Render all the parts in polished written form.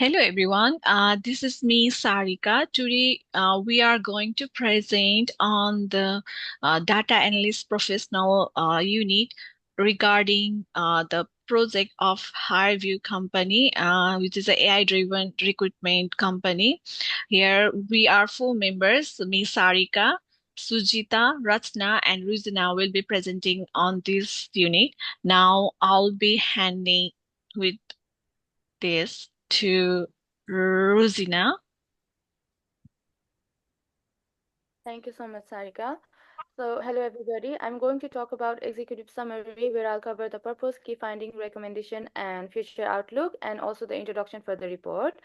Hello everyone, this is me Sarika. Today we are going to present on the data analyst professional unit regarding the project of Highview company, which is an AI driven recruitment company. Here we are four members, me Sarika, Sujita, Ratna and Ruzina will be presenting on this unit. Now I'll be handing with this to Rosina. Thank you so much, Sarika. So, hello everybody. I'm going to talk about executive summary where I'll cover the purpose, key finding, recommendation, and future outlook, and also the introduction for the report.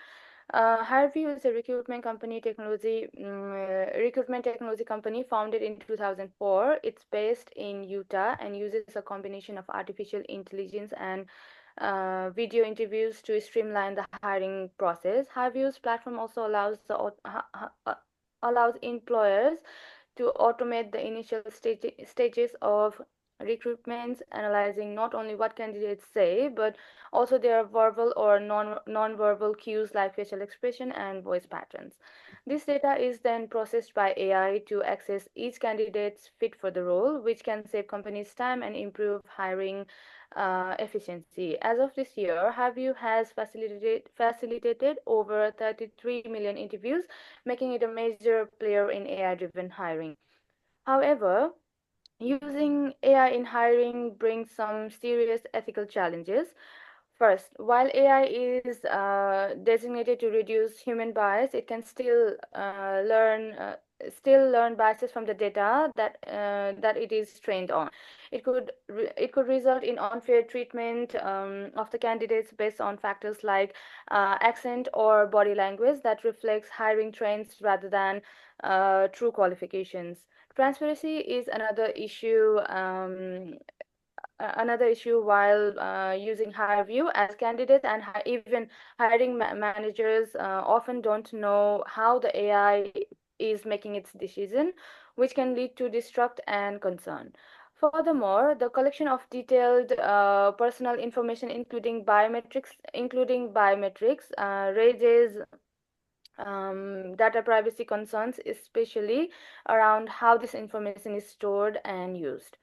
Harvey is a recruitment technology company founded in 2004. It's based in Utah and uses a combination of artificial intelligence and video interviews to streamline the hiring process. Harview's platform also allows employers to automate the initial stages of recruitments, analyzing not only what candidates say, but also their verbal or non-verbal cues like facial expression and voice patterns. This data is then processed by AI to assess each candidate's fit for the role, which can save companies time and improve hiring efficiency. As of this year, Have has facilitated over 33 million interviews, making it a major player in AI-driven hiring. However, using AI in hiring brings some serious ethical challenges. First, while AI is designated to reduce human bias, it can still learn biases from the data that it is trained on. It could result in unfair treatment of the candidates based on factors like accent or body language that reflects hiring trends rather than true qualifications. Transparency is another issue while using HireView, as candidates and even hiring managers often don't know how the AI is making its decision, which can lead to distrust and concern. Furthermore, the collection of detailed personal information, including biometrics, raises data privacy concerns, especially around how this information is stored and used.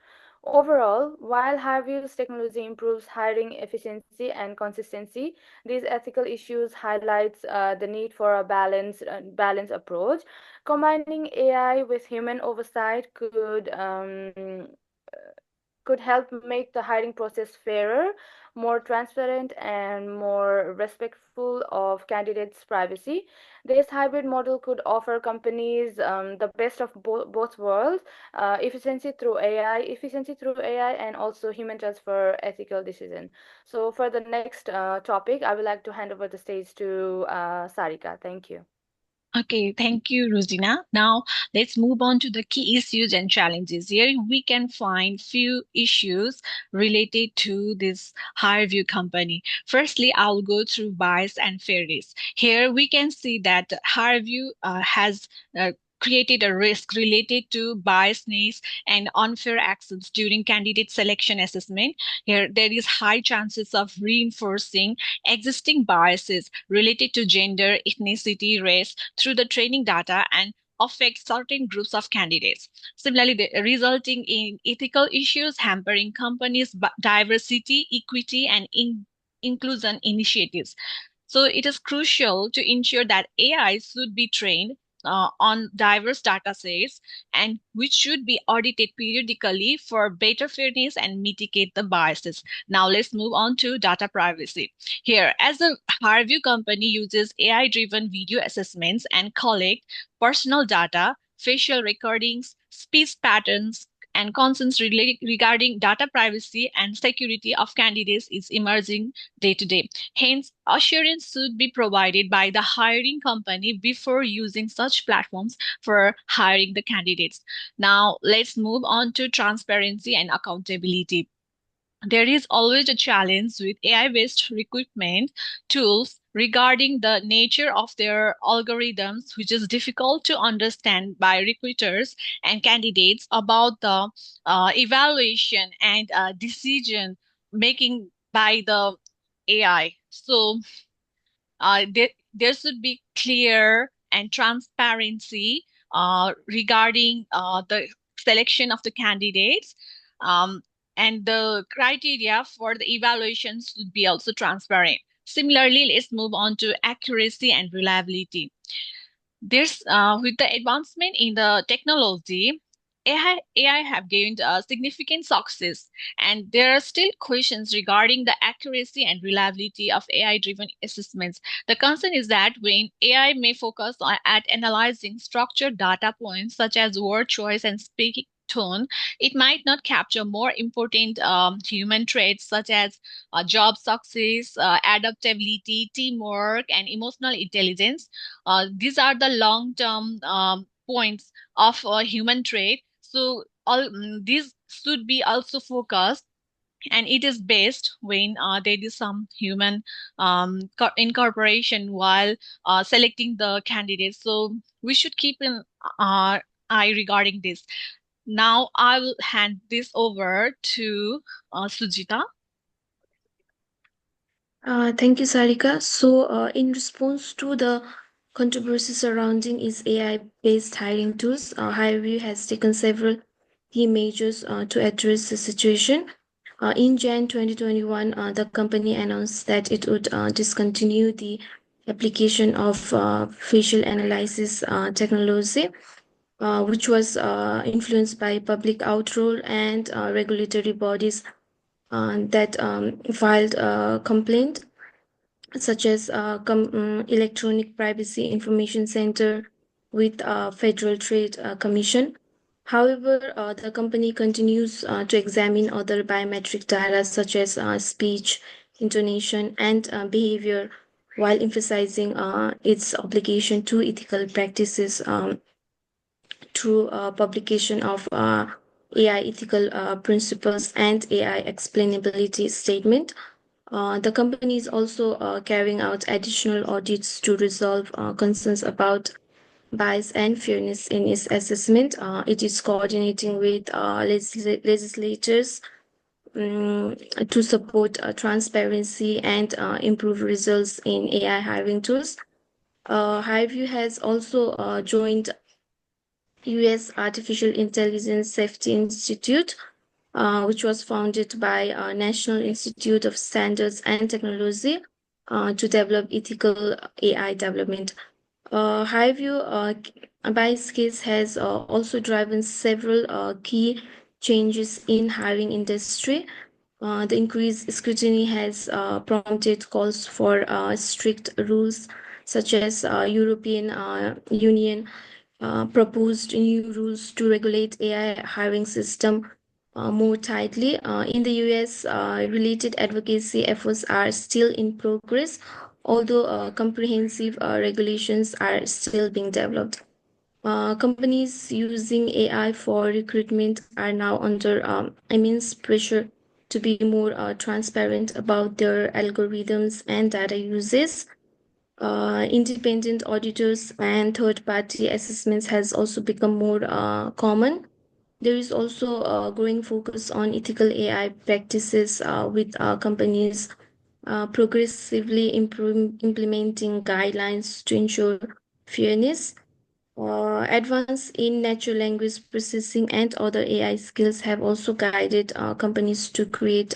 Overall, while Harview's technology improves hiring efficiency and consistency, these ethical issues highlights the need for a balanced approach. Combining AI with human oversight could help make the hiring process fairer, more transparent, and more respectful of candidates' privacy. This hybrid model could offer companies the best of both worlds: efficiency through AI, and also human touch for ethical decision. So, for the next topic, I would like to hand over the stage to Sarika. Thank you. Okay, thank you, Rosina. Now let's move on to the key issues and challenges. Here we can find few issues related to this Highview company. Firstly, I'll go through bias and fairness. Here we can see that Highview has created a risk related to biasness and unfair actions during candidate selection assessment. Here there is high chances of reinforcing existing biases related to gender, ethnicity, race through the training data and affect certain groups of candidates. Similarly, resulting in ethical issues hampering companies' diversity, equity, and inclusion initiatives. So it is crucial to ensure that AI should be trained on diverse data sets and which should be audited periodically for better fairness and mitigate the biases. Now let's move on to data privacy. Here, as a Harview company uses AI-driven video assessments and collect personal data, facial recordings, speech patterns, and concerns regarding data privacy and security of candidates is emerging day to day. Hence, assurance should be provided by the hiring company before using such platforms for hiring the candidates. Now, let's move on to transparency and accountability. There is always a challenge with AI-based recruitment tools regarding the nature of their algorithms, which is difficult to understand by recruiters and candidates about the evaluation and decision making by the AI. So there should be clear and transparency regarding the selection of the candidates, um, and the criteria for the evaluations should be also transparent. Similarly, let's move on to accuracy and reliability. There's with the advancement in the technology, AI have gained significant success, and there are still questions regarding the accuracy and reliability of AI-driven assessments. The concern is that when AI may focus at analyzing structured data points such as word choice and speaking tone, it might not capture more important human traits such as job success, adaptability, teamwork, and emotional intelligence. These are the long-term points of a human trait. So all these should be also focused, and it is best when there is some human incorporation while selecting the candidates. So we should keep an eye regarding this. Now I will hand this over to Sujita. Thank you, Sarika. In response to the controversy surrounding its AI-based hiring tools, Hireview has taken several key measures to address the situation. In Jan 2021, the company announced that it would discontinue the application of facial analysis technology, which was influenced by public outrage and regulatory bodies that filed a complaint, such as Electronic Privacy Information Center with Federal Trade Commission. However, the company continues to examine other biometric data such as speech, intonation, and behavior, while emphasizing its obligation to ethical practices through publication of AI ethical principles and AI explainability statement. The company is also carrying out additional audits to resolve concerns about bias and fairness in its assessment. It is coordinating with legislators to support transparency and improve results in AI hiring tools. Hireview has also joined US Artificial Intelligence Safety Institute, which was founded by National Institute of Standards and Technology to develop ethical AI development. Highview, by its case, has also driven several key changes in hiring industry. The increased scrutiny has prompted calls for strict rules, such as European Union proposed new rules to regulate AI hiring system more tightly. In the US, related advocacy efforts are still in progress, although comprehensive regulations are still being developed. Companies using AI for recruitment are now under immense pressure to be more transparent about their algorithms and data uses. Independent auditors and third-party assessments has also become more common. There is also a growing focus on ethical AI practices with companies progressively implementing guidelines to ensure fairness. Advance in natural language processing and other AI skills have also guided companies to create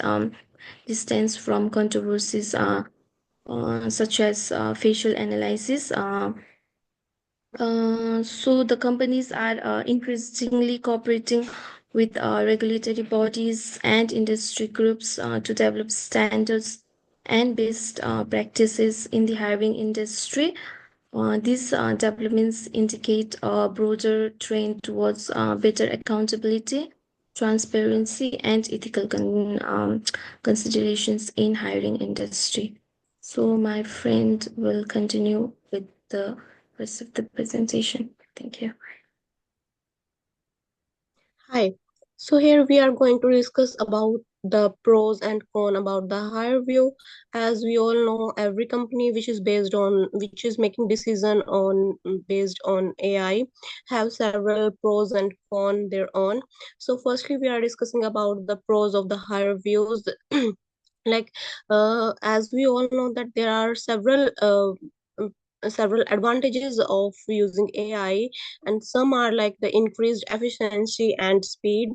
distance from controversies such as facial analysis. So the companies are increasingly cooperating with regulatory bodies and industry groups to develop standards and best practices in the hiring industry. These developments indicate a broader trend towards better accountability, transparency, and ethical considerations in hiring industry. So my friend will continue with the rest of the presentation. Thank you. Hi. So here we are going to discuss about the pros and cons about the hire view. As we all know, every company which is making decision on based on AI have several pros and cons their own. So firstly, we are discussing about the pros of the hire views. like as we all know that there are um, several advantages of using AI, and some are like the increased efficiency and speed.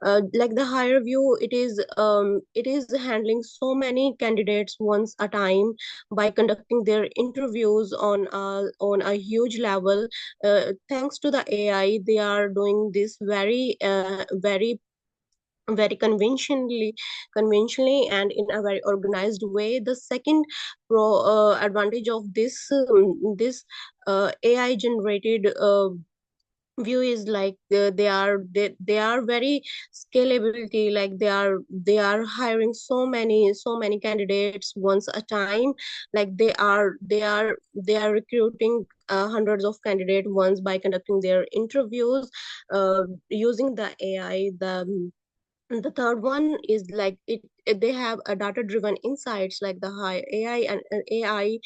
Like the higher view, it is handling so many candidates once a time by conducting their interviews on a huge level. Thanks to the AI, they are doing this very conventionally and in a very organized way. The second advantage of this AI generated view is like they are very scalability, like they are hiring so many candidates once a time. Like they are recruiting hundreds of candidates once by conducting their interviews using the AI. The third one is like they have a data driven insights, like the high AI and AI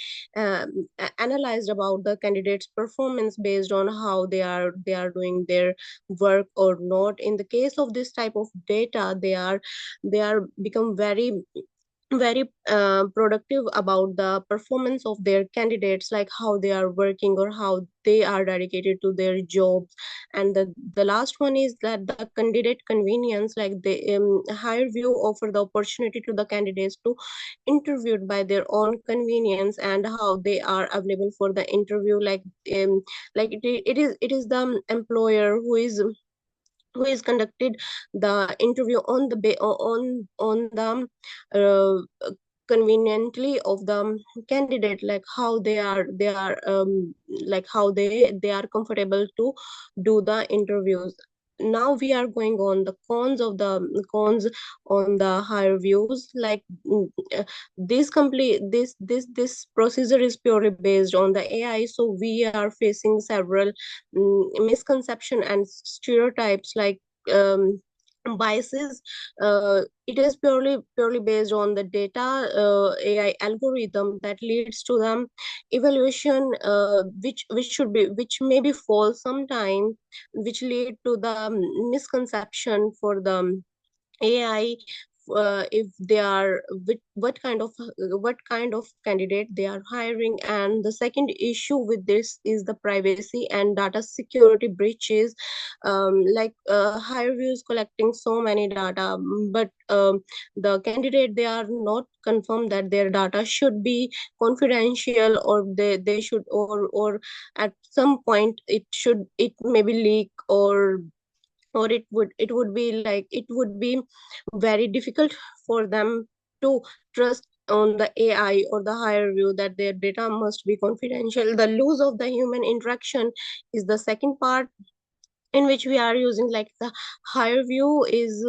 analyzed about the candidates performance based on how they are doing their work or not. In the case of this type of data, they are become very productive about the performance of their candidates, like how they are working or how they are dedicated to their jobs. And the last one is that the candidate convenience, like the higher view offer the opportunity to the candidates to interviewed by their own convenience and how they are available for the interview. Like it is the employer who is conducted the interview on the on the conveniently of the candidate, like how they are like how they are comfortable to do the interviews. Now we are going on the cons on the higher views. Like this complete this procedure is purely based on the AI, so we are facing several misconception and stereotypes, like um, biases. It is purely based on the data AI algorithm that leads to the evaluation, which should be which may be false sometime, which lead to the misconception for the AI, if they are what kind of candidate they are hiring. And the second issue with this is the privacy and data security breaches. Like higher views collecting so many data, but the candidate, they are not confirmed that their data should be confidential, or they should, or at some point it may be leak, or it would be like it would be very difficult for them to trust on the AI or the higher view that their data must be confidential. The loss of the human interaction is the second part in which we are using. Like the higher view is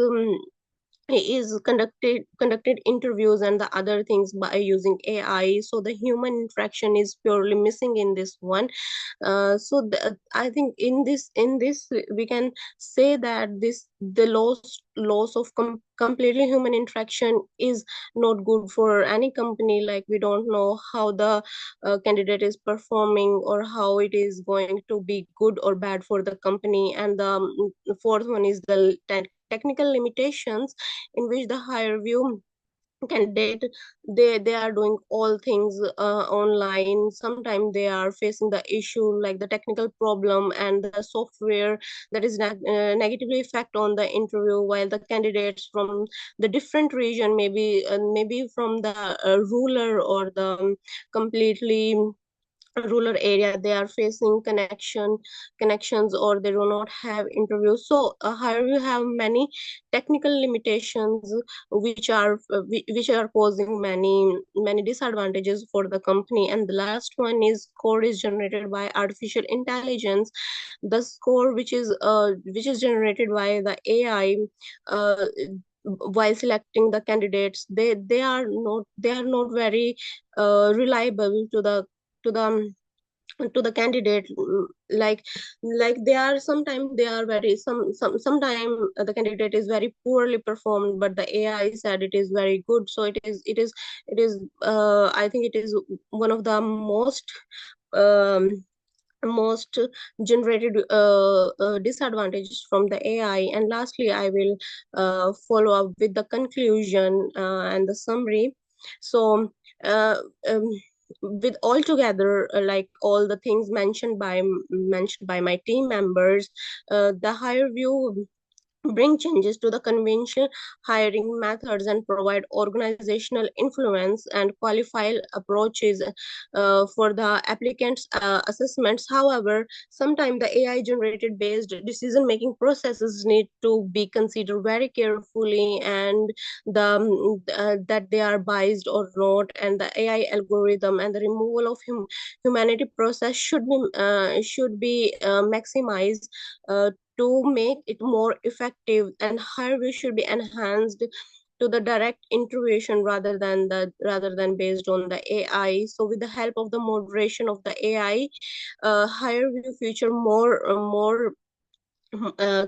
conducted interviews and the other things by using AI, so the human interaction is purely missing in this one. I think in this we can say that this the loss of completely human interaction is not good for any company. Like we don't know how the candidate is performing, or how it is going to be good or bad for the company. And the fourth one is the technical limitations, in which the higher view candidate, they are doing all things online. Sometimes they are facing the issue like the technical problem and the software that is negatively affect on the interview, while the candidates from the different region, maybe from the ruler or the completely rural area, they are facing connections, or they do not have interviews. So here you have many technical limitations which are causing many disadvantages for the company. And the last one is score is generated by artificial intelligence. The score which is generated by the AI uh, while selecting the candidates, they are not very reliable to the to the candidate. Like they are sometimes they are very sometime the candidate is very poorly performed, but the AI said it is very good. So it is I think it is one of the most um, most generated disadvantages from the AI. And lastly, I will follow up with the conclusion and the summary. So, uh, um, with all together, like all the things mentioned by my team members, the higher view bring changes to the conventional hiring methods and provide organizational influence and qualified approaches for the applicants assessments. However, sometimes the AI generated based decision making processes need to be considered very carefully, and that they are biased or not, and the AI algorithm and the removal of humanity process should be maximized uh, to make it more effective, and hierarchy should be enhanced to the direct intervention rather than based on the AI. So with the help of the moderation of the AI, higher view future more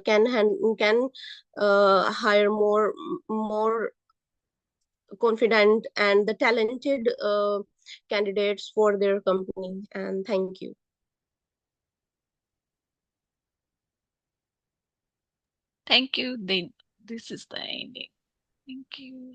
can hire more confident and the talented candidates for their company. And thank you. Thank you. Then this is the ending. Thank you.